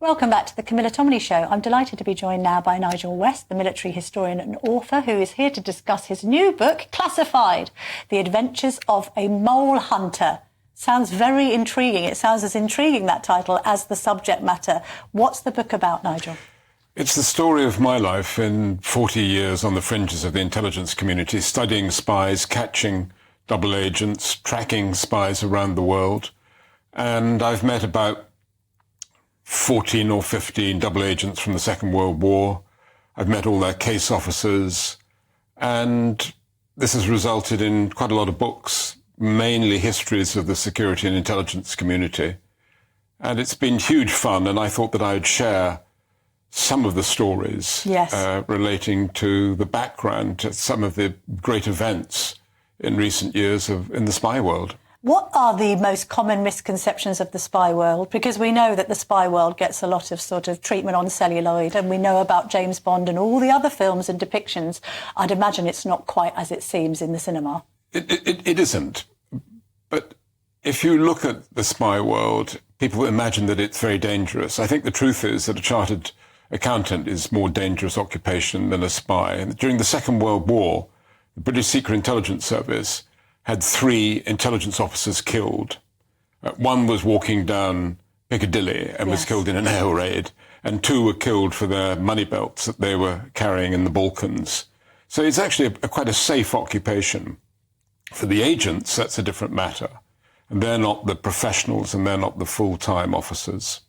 Welcome back to the Camilla Tominey Show. I'm delighted to be joined now by Nigel West, the military historian and author, who is here to discuss his new book, Classified, The Adventures of a Mole Hunter. Sounds very intriguing. It sounds as intriguing, that title, as the subject matter. What's the book about, Nigel? It's the story of my life in 40 years on the fringes of the intelligence community, studying spies, catching double agents, tracking spies around the world. And I've met about 14 or 15 double agents from the Second World War. I've met all their case officers. And this has resulted in quite a lot of books, mainly histories of the security and intelligence community. And it's been huge fun, and I thought that I would share some of the stories relating to the background to some of the great events in recent years in the spy world. What are the most common misconceptions of the spy world? Because we know that the spy world gets a lot of sort of treatment on celluloid, and we know about James Bond and all the other films and depictions. I'd imagine it's not quite as it seems in the cinema. It isn't. But if you look at the spy world, people imagine that it's very dangerous. I think the truth is that a chartered accountant is a more dangerous occupation than a spy. And during the Second World War, the British Secret Intelligence Service had 3 intelligence officers killed. One was walking down Piccadilly and was killed in an air raid, and 2 were killed for their money belts that they were carrying in the Balkans. So it's actually quite a safe occupation. For the agents, that's a different matter. And they're not the professionals and they're not the full-time officers.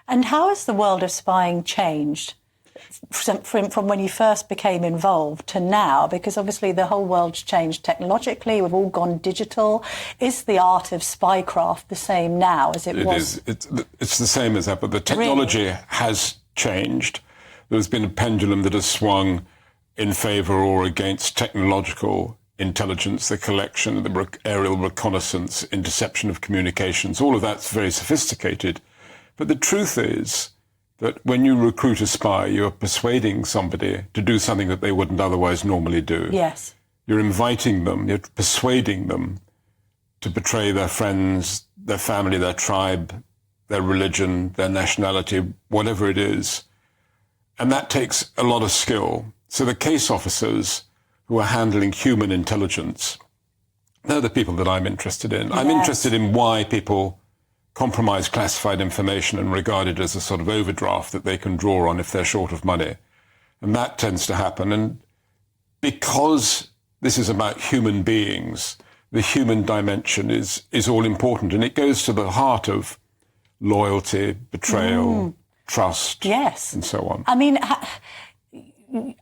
And how has the world of spying changed from when you first became involved to now? Because obviously the whole world's changed technologically. We've all gone digital. Is the art of spycraft the same now as it was? It is. It's the same as that, but the technology has changed. There's been a pendulum that has swung in favour or against technological intelligence, the collection, the aerial reconnaissance, interception of communications. All of that's very sophisticated. But the truth is that when you recruit a spy, you're persuading somebody to do something that they wouldn't otherwise normally do. Yes. You're inviting them, you're persuading them to betray their friends, their family, their tribe, their religion, their nationality, whatever it is. And that takes a lot of skill. So the case officers who are handling human intelligence, they're the people that I'm interested in. Yes. I'm interested in why people compromise classified information and regard it as a sort of overdraft that they can draw on if they're short of money. And that tends to happen. And because this is about human beings, the human dimension is all important. And it goes to the heart of loyalty, betrayal, trust, and so on. I mean,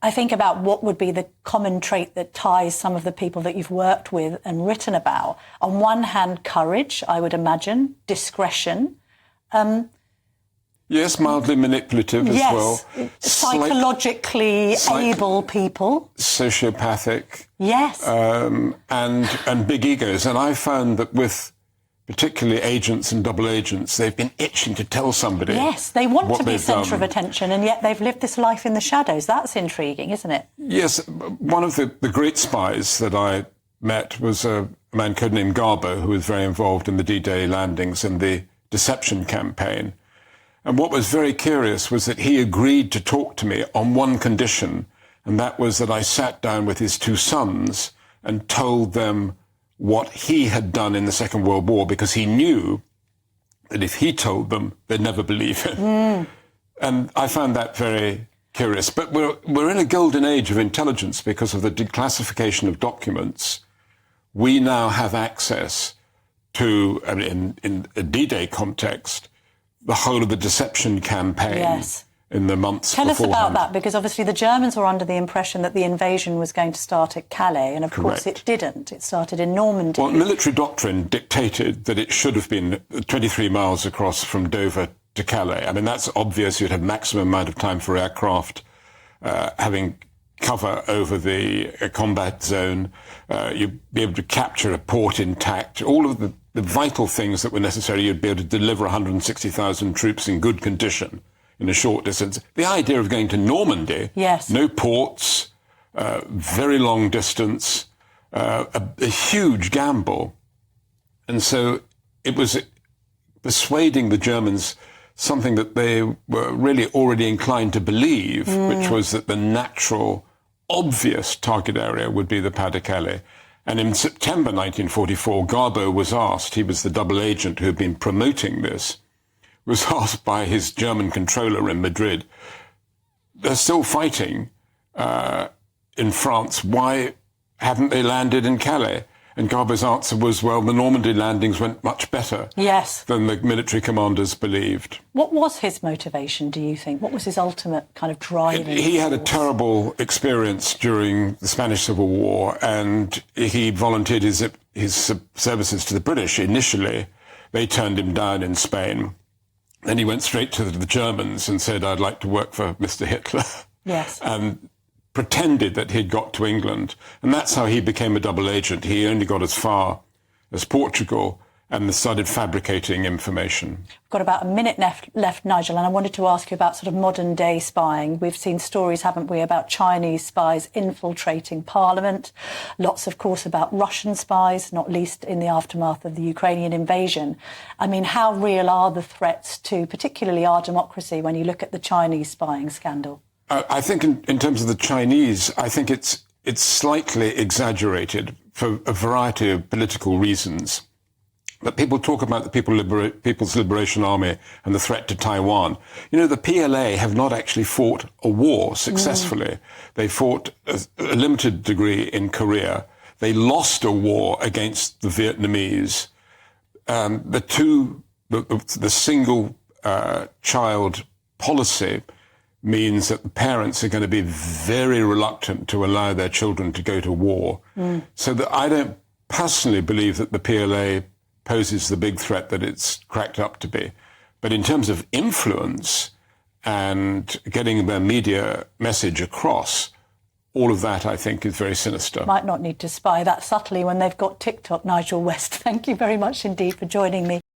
I think about what would be the common trait that ties some of the people that you've worked with and written about. On one hand, courage, I would imagine, discretion. Yes, mildly manipulative as well. Psychologically able people. Sociopathic. Yes. And big egos. And I found that with particularly agents and double agents, they've been itching to tell somebody. Yes, they want to be centre of attention, and yet they've lived this life in the shadows. That's intriguing, isn't it? Yes. One of the great spies that I met was a man codenamed Garbo, who was very involved in the D-Day landings and the deception campaign. And what was very curious was that he agreed to talk to me on one condition, and that was that I sat down with his 2 sons and told them what he had done in the Second World War, because he knew that if he told them, they'd never believe it. And I found that very curious. But we're in a golden age of intelligence because of the declassification of documents. We now have access to, I mean, in a D-Day context, the whole of the deception campaign in the months beforehand. Tell us about that, because obviously the Germans were under the impression that the invasion was going to start at Calais, and of course it didn't. It started in Normandy. Well, military doctrine dictated that it should have been 23 miles across from Dover to Calais. I mean, that's obvious. You'd have maximum amount of time for aircraft having cover over the combat zone. You'd be able to capture a port intact. All of the vital things that were necessary. You'd be able to deliver 160,000 troops in good condition in a short distance. The idea of going to Normandy, no ports, very long distance, a huge gamble. And so it was persuading the Germans something that they were really already inclined to believe, which was that the natural, obvious target area would be the Pas-de-Calais. And in September 1944, Garbo was asked, he was the double agent who had been promoting this, was asked by his German controller in Madrid, they're still fighting in France, why haven't they landed in Calais? And Garbo's answer was, well, the Normandy landings went much better than the military commanders believed. What was his motivation, do you think? What was his ultimate kind of driving He had a force? terrible experience during the Spanish Civil War, and he volunteered his services to the British initially. They turned him down in Spain. Then he went straight to the Germans and said, I'd like to work for Mr. Hitler. Yes. And pretended that he'd got to England. And that's how he became a double agent. He only got as far as Portugal and started fabricating information. We've got about a minute left, Nigel, and I wanted to ask you about sort of modern day spying. We've seen stories, haven't we, about Chinese spies infiltrating Parliament. Lots, of course, about Russian spies, not least in the aftermath of the Ukrainian invasion. I mean, how real are the threats to particularly our democracy when you look at the Chinese spying scandal? I think in terms of the Chinese, I think it's slightly exaggerated for a variety of political reasons. But people talk about the People's Liberation Army and the threat to Taiwan. You know, the PLA have not actually fought a war successfully. They fought a limited degree in Korea. They lost a war against the Vietnamese. The single child policy means that the parents are going to be very reluctant to allow their children to go to war. So that I don't personally believe that the PLA poses the big threat that it's cracked up to be. But in terms of influence and getting their media message across, all of that, I think, is very sinister. Might not need to spy that subtly when they've got TikTok. Nigel West, thank you very much indeed for joining me.